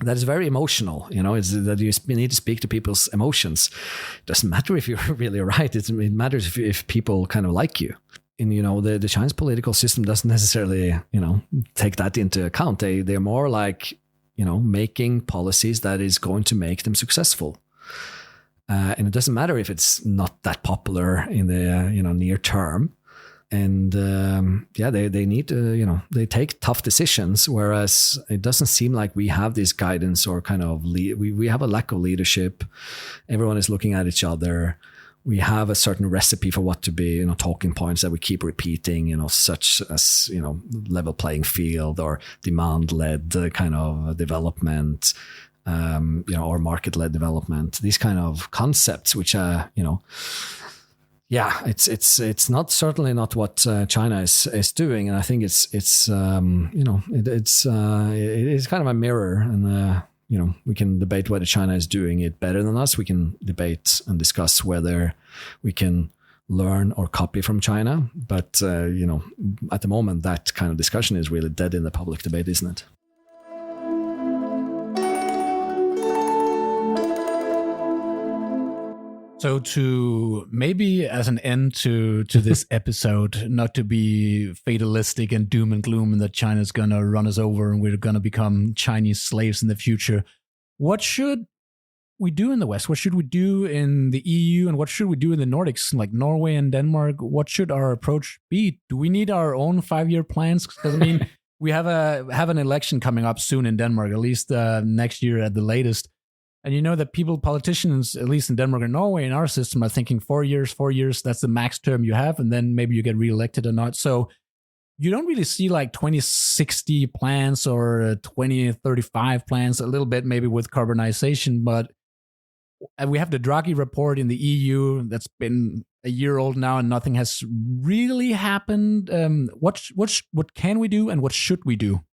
That is very emotional, it's that you need to speak to people's emotions. It doesn't matter if you're really right. It matters if people kind of like you. And, the Chinese political system doesn't necessarily, take that into account. They're more like, making policies that is going to make them successful. And it doesn't matter if it's not that popular in the, near term. And they need to, they take tough decisions, whereas it doesn't seem like we have this guidance or kind of we have a lack of leadership. Everyone is looking at each other. We have a certain recipe for what to be, talking points that we keep repeating, such as, level playing field or demand-led kind of development, or market-led development. These kind of concepts, which are, yeah, it's not certainly not what China is doing, and I think it is kind of a mirror, and we can debate whether China is doing it better than us. We can debate and discuss whether we can learn or copy from China, but at the moment that kind of discussion is really dead in the public debate, isn't it? So to maybe as an end to this episode, not to be fatalistic and doom and gloom and that China's going to run us over and we're going to become Chinese slaves in the future, what should we do in the West? What should we do in the EU? And what should we do in the Nordics, like Norway and Denmark? What should our approach be? Do we need our own 5-year plans? Because, I mean, we have an election coming up soon in Denmark, at least next year at the latest. And you know that politicians, at least in Denmark and Norway, in our system, are thinking 4 years, that's the max term you have, and then maybe you get reelected or not. So you don't really see like 2060 plans or 2035 plans, a little bit maybe with carbonization, but we have the Draghi report in the EU that's been a year old now and nothing has really happened. What can we do and what should we do?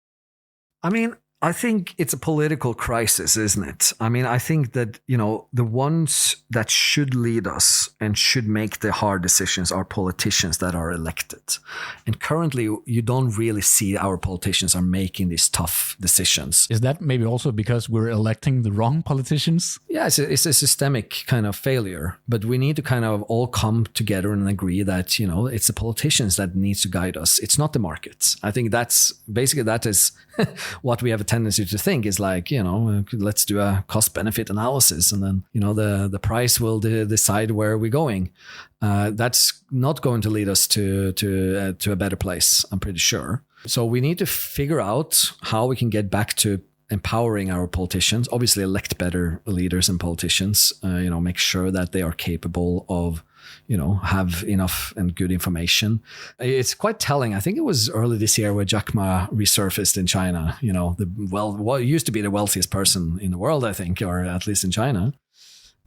I mean, I think it's a political crisis, isn't it? I mean, I think that, the ones that should lead us and should make the hard decisions are politicians that are elected. And currently, you don't really see our politicians are making these tough decisions. Is that maybe also because we're electing the wrong politicians? Yeah, it's a systemic kind of failure. But we need to kind of all come together and agree that, it's the politicians that needs to guide us. It's not the markets. I think that is what we have a tendency to think is like, let's do a cost-benefit analysis, and then, the price will decide where we're going. That's not going to lead us to a better place, I'm pretty sure. So we need to figure out how we can get back to empowering our politicians, obviously elect better leaders and politicians, make sure that they are capable of, have enough and good information. It's quite telling. I think it was early this year where Jack Ma resurfaced in China, what used to be the wealthiest person in the world, I think, or at least in China.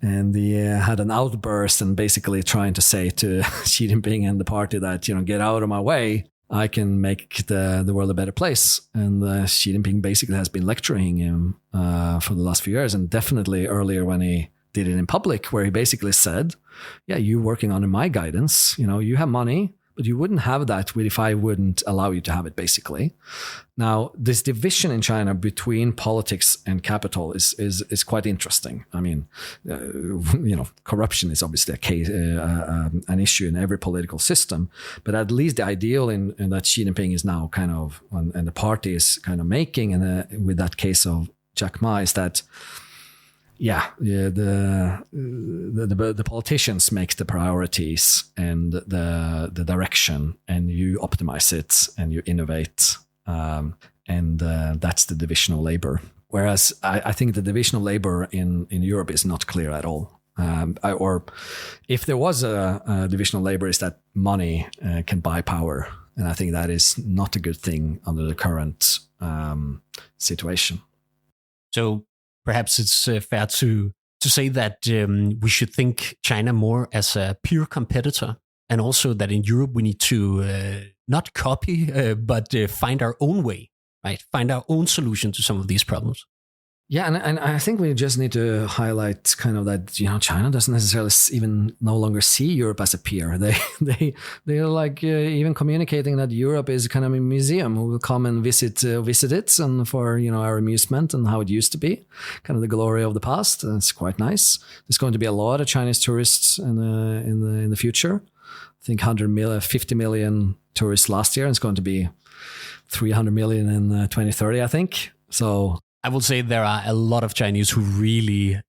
And he had an outburst and basically trying to say to Xi Jinping and the party that, get out of my way. I can make the world a better place. And Xi Jinping basically has been lecturing him for the last few years, and definitely earlier when he did it in public, where he basically said, yeah, you working under my guidance, you have money, but you wouldn't have that if I wouldn't allow you to have it, basically. Now, this division in China between politics and capital is quite interesting. I mean, corruption is obviously a case, an issue in every political system, but at least the ideal in that Xi Jinping is now kind of, and the party is kind of making, and with that case of Jack Ma, is that the politicians make the priorities and the direction, and you optimize it and you innovate, and that's the division of labor. Whereas I think the division of labor in Europe is not clear at all. Or if there was a division of labor, is that money can buy power, and I think that is not a good thing under the current situation. So perhaps it's fair to say that we should think China more as a peer competitor, and also that in Europe we need to not copy, but find our own way, right? Find our own solution to some of these problems. Yeah, and I think we just need to highlight kind of that, China doesn't necessarily even no longer see Europe as a peer. They're like even communicating that Europe is kind of a museum who will come and visit it, and for our amusement and how it used to be, kind of the glory of the past. And it's quite nice. There's going to be a lot of Chinese tourists in the future. I think 50 million tourists last year, and it's going to be 300 million in 2030, I think. So I will say there are a lot of Chinese who really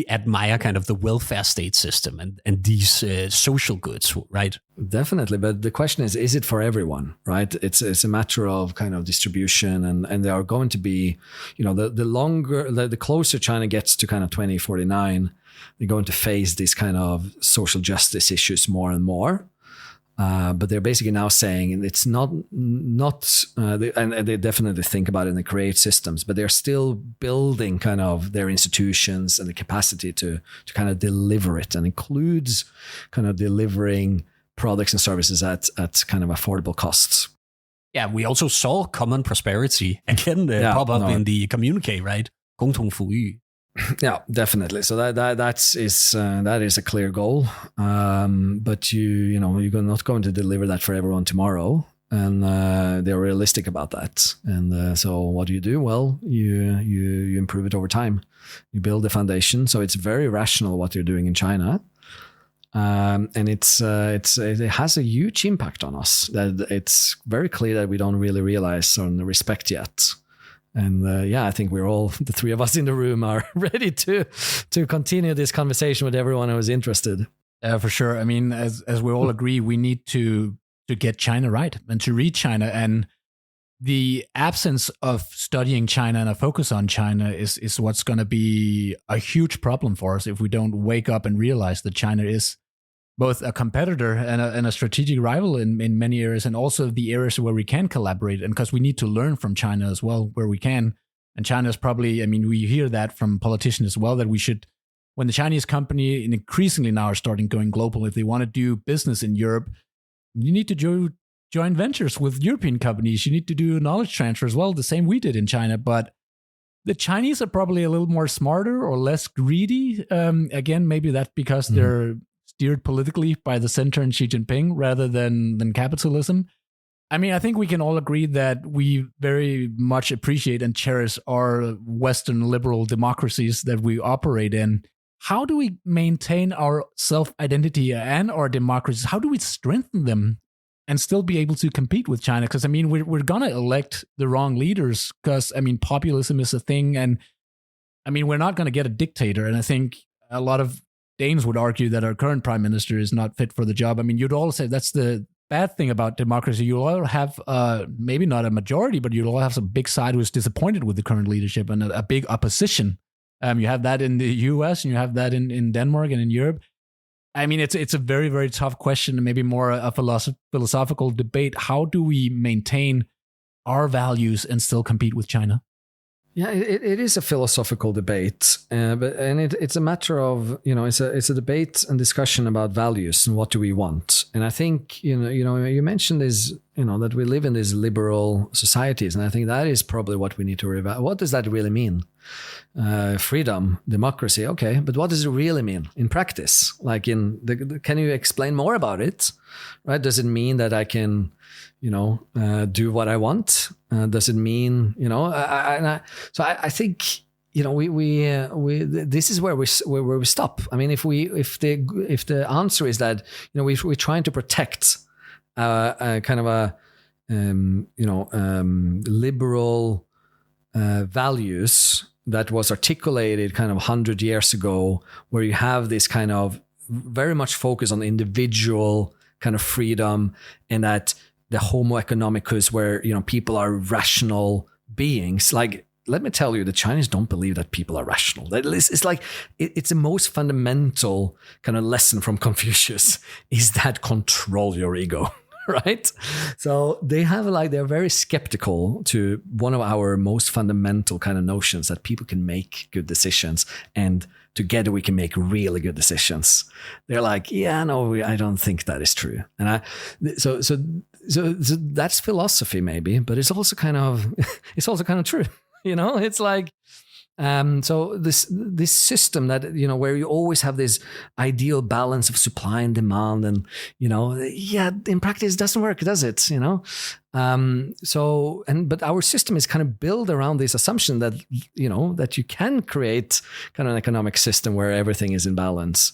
admire kind of the welfare state system and these social goods, right? Definitely, but the question is it for everyone, right? It's a matter of kind of distribution, and there are going to be, the closer China gets to kind of 2049, they're going to face these kind of social justice issues more and more. But they're basically now saying it's not, and they definitely think about it and they create systems, but they're still building kind of their institutions and the capacity to kind of deliver it, and includes kind of delivering products and services at kind of affordable costs. Yeah, we also saw common prosperity again pop up in the communiqué, right? 共同富裕. Yeah, definitely. So that is a clear goal, but you're not going to deliver that for everyone tomorrow, and they're realistic about that. And so what do you do? Well, you improve it over time. You build the foundation. So it's very rational what you're doing in China, and it has a huge impact on us. That it's very clear that we don't really realize or respect yet. And I think we're all, the three of us in the room, are ready to continue this conversation with everyone who is interested. For sure. I mean, as we all agree, we need to get China right and to read China. And the absence of studying China and a focus on China is what's going to be a huge problem for us if we don't wake up and realize that China is both a competitor and a strategic rival in many areas, and also the areas where we can collaborate. And because we need to learn from China as well, where we can. And China is probably, we hear that from politicians as well, that we should, when the Chinese company increasingly now are starting going global, if they want to do business in Europe, you need to joint ventures with European companies. You need to do knowledge transfer as well, the same we did in China. But the Chinese are probably a little more smarter or less greedy. Again, maybe that's because they're steered politically by the center and Xi Jinping rather than capitalism. I mean, I think we can all agree that we very much appreciate and cherish our Western liberal democracies that we operate in. How do we maintain our self-identity and our democracies? How do we strengthen them and still be able to compete with China? Because, I mean, we're going to elect the wrong leaders because, I mean, populism is a thing. And, I mean, we're not going to get a dictator. And I think a lot of Danes would argue that our current prime minister is not fit for the job. I mean, you'd all say that's the bad thing about democracy. You'll all have maybe not a majority, but you'll all have some big side who's disappointed with the current leadership and a big opposition. You have that in the US and you have that in Denmark and in Europe. I mean, it's a very, very tough question and maybe more a philosophical debate. How do we maintain our values and still compete with China? Yeah, it is a philosophical debate, it's a matter of, it's a debate and discussion about values and what do we want. And I think, you mentioned this, that we live in these liberal societies, and I think that is probably what we need to revisit. What does that really mean? Freedom, democracy, okay, but what does it really mean in practice? Like can you explain more about it? Right? Does it mean that I can, do what I want? Does it mean, so I think, this is where we stop. I mean, if the answer is that, we're trying to protect a kind of a, liberal values that was articulated kind of 100 years ago, where you have this kind of very much focus on individual kind of freedom, and that the homo economicus, where, people are rational beings. Like, let me tell you, the Chinese don't believe that people are rational. It's like, it's the most fundamental kind of lesson from Confucius is that control your ego. Right? So they're very skeptical to one of our most fundamental kind of notions, that people can make good decisions and together we can make really good decisions. They're like, yeah, no, I don't think that is true. And so that's philosophy maybe, but it's also kind of true. It's like, so this system that, where you always have this ideal balance of supply and demand, and, in practice it doesn't work, does it? But our system is kind of built around this assumption that, that you can create kind of an economic system where everything is in balance,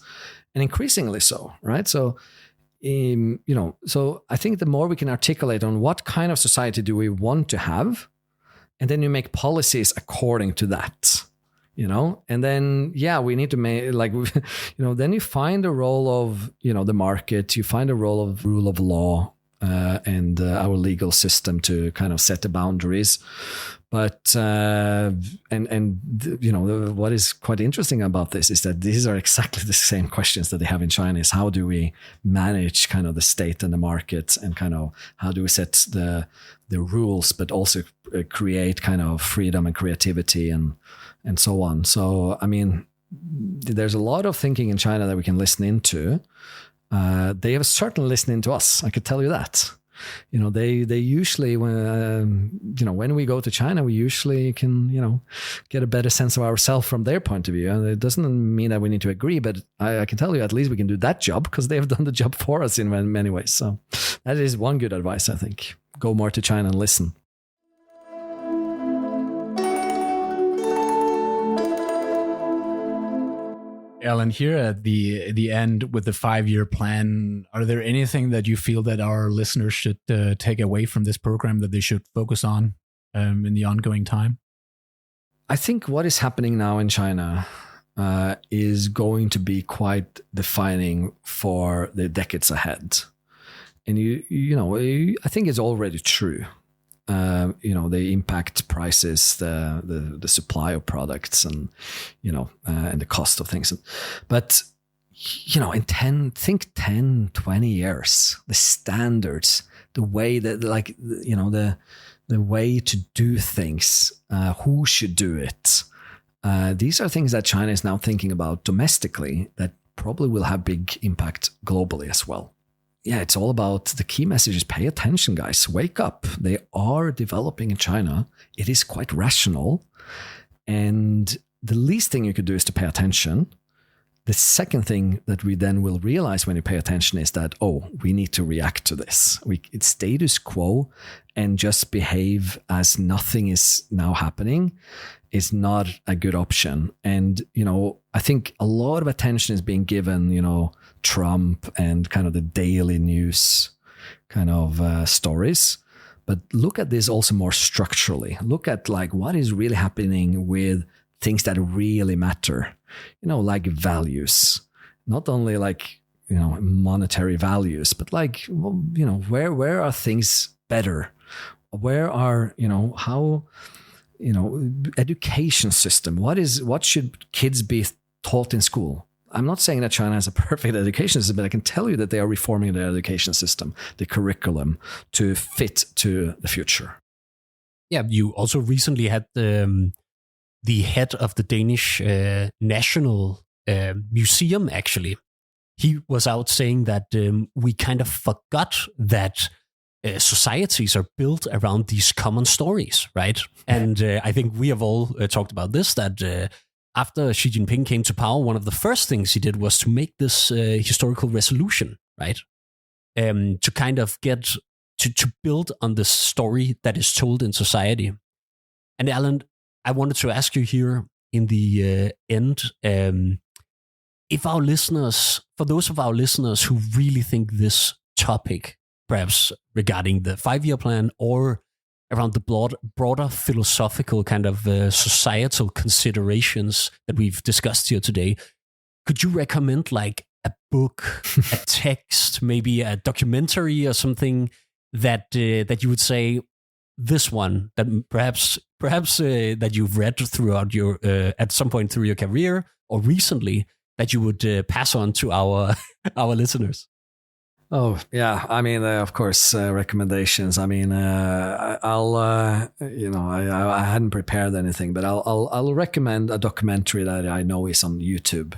and increasingly so, right? So, so I think the more we can articulate on what kind of society do we want to have, and then you make policies according to that, and then, we need to make, then you find a role of, the market, you find a role of rule of law, and our legal system to kind of set the boundaries. But, what is quite interesting about this is that these are exactly the same questions that they have in China, is how do we manage kind of the state and the market, and kind of how do we set the rules, but also create kind of freedom and creativity and so on. So, I mean, there's a lot of thinking in China that we can listen into. They have certainly listened to us, I could tell you that. They usually, when we go to China, we usually can, get a better sense of ourselves from their point of view. And it doesn't mean that we need to agree, but I can tell you, at least we can do that job, because they've done the job for us in many ways. So that is one good advice, I think. Go more to China and listen. Erlend, here at the end with the 5-year plan, are there anything that you feel that our listeners should take away from this program that they should focus on in the ongoing time? I think what is happening now in China is going to be quite defining for the decades ahead. And I think it's already true. They impact prices, the supply of products, and and the cost of things. But in 10, 20 years, the standards, the way that the way to do things, who should do it. These are things that China is now thinking about domestically that probably will have big impact globally as well. it's all about the key messages. Pay attention, guys. Wake up. They are developing in China. It is quite rational. And the least thing you could do is to pay attention. The second thing that we then will realize when you pay attention is that, we need to react to this. It's status quo, and just behave as nothing is now happening is not a good option. And, I think a lot of attention is being given, Trump and kind of the daily news kind of stories. But look at this also more structurally. Look at like what is really happening with things that really matter, like values, not only like, monetary values, but like, where are things better? Where are, how, education system, what should kids be taught in school? I'm not saying that China has a perfect education system, but I can tell you that they are reforming their education system, the curriculum, to fit to the future. Yeah, you also recently had the head of the Danish National Museum, actually. He was out saying that we kind of forgot that societies are built around these common stories, right? And I think we have all talked about this, that after Xi Jinping came to power, one of the first things he did was to make this historical resolution, right? To kind of get to build on this story that is told in society. And Erlend, I wanted to ask you here in the end, if our listeners, for those of our listeners who really think this topic, perhaps regarding the 5-year plan or around the broader philosophical kind of societal considerations that we've discussed here today, could you recommend like a book, a text, maybe a documentary or something that you would say, this one that perhaps that you've read throughout your at some point through your career or recently that you would pass on to our listeners? Oh yeah, I mean, of course, recommendations. I mean, I hadn't prepared anything, but I'll recommend a documentary that I know is on YouTube.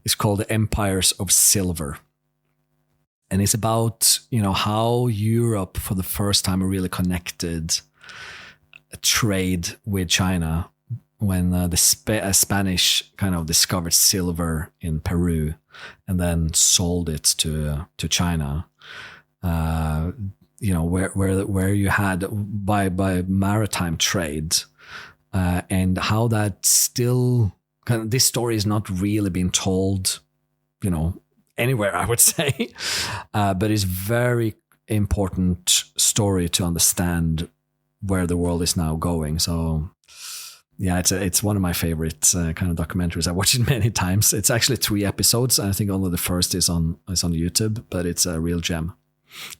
It's called Empires of Silver, and it's about how Europe for the first time really connected trade with China when the Spanish kind of discovered silver in Peru and then sold it to China. Where you had by maritime trade, and how that still kind of, this story is not really being told, anywhere, I would say, but it's very important story to understand where the world is now going. So yeah, it's one of my favorite kind of documentaries. I watched it many times. It's actually 3 episodes. I think only the first is on YouTube, but it's a real gem.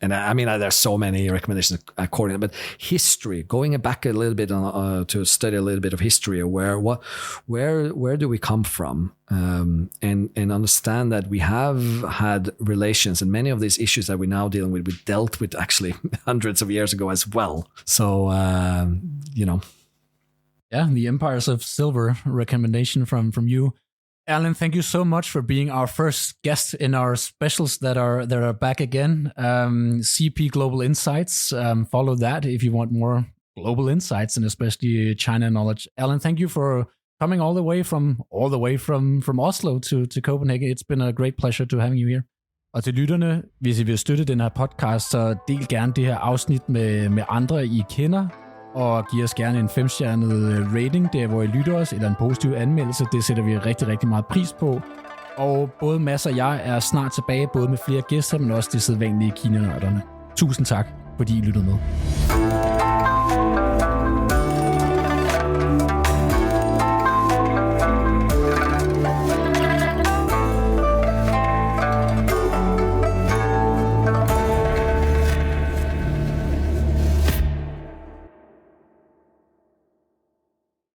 And I mean, there's so many recommendations according, but history, going back a little bit to study a little bit of history, where do we come from, and understand that we have had relations, and many of these issues that we're now dealing with, we dealt with actually hundreds of years ago as well. So, Yeah, the Empires of Silver recommendation from you. Erlend, thank you so much for being our first guest in our specials that are back again. CP Global Insights. Follow that if you want more global insights and especially China knowledge. Erlend, thank you for coming all the way from Oslo to Copenhagen. It's been a great pleasure to having you here. Og til lytterne, hvis I vil støtte den her podcast, så del gerne det her afsnit med andre, I kender. Og giv os gerne en 5-stjernet rating, der hvor I lytter os, eller en positiv anmeldelse. Det sætter vi rigtig, rigtig meget pris på. Og både Mads og jeg er snart tilbage, både med flere gæster, men også de sædvanlige KinaNørderne. Tusind tak, fordi I lyttede med.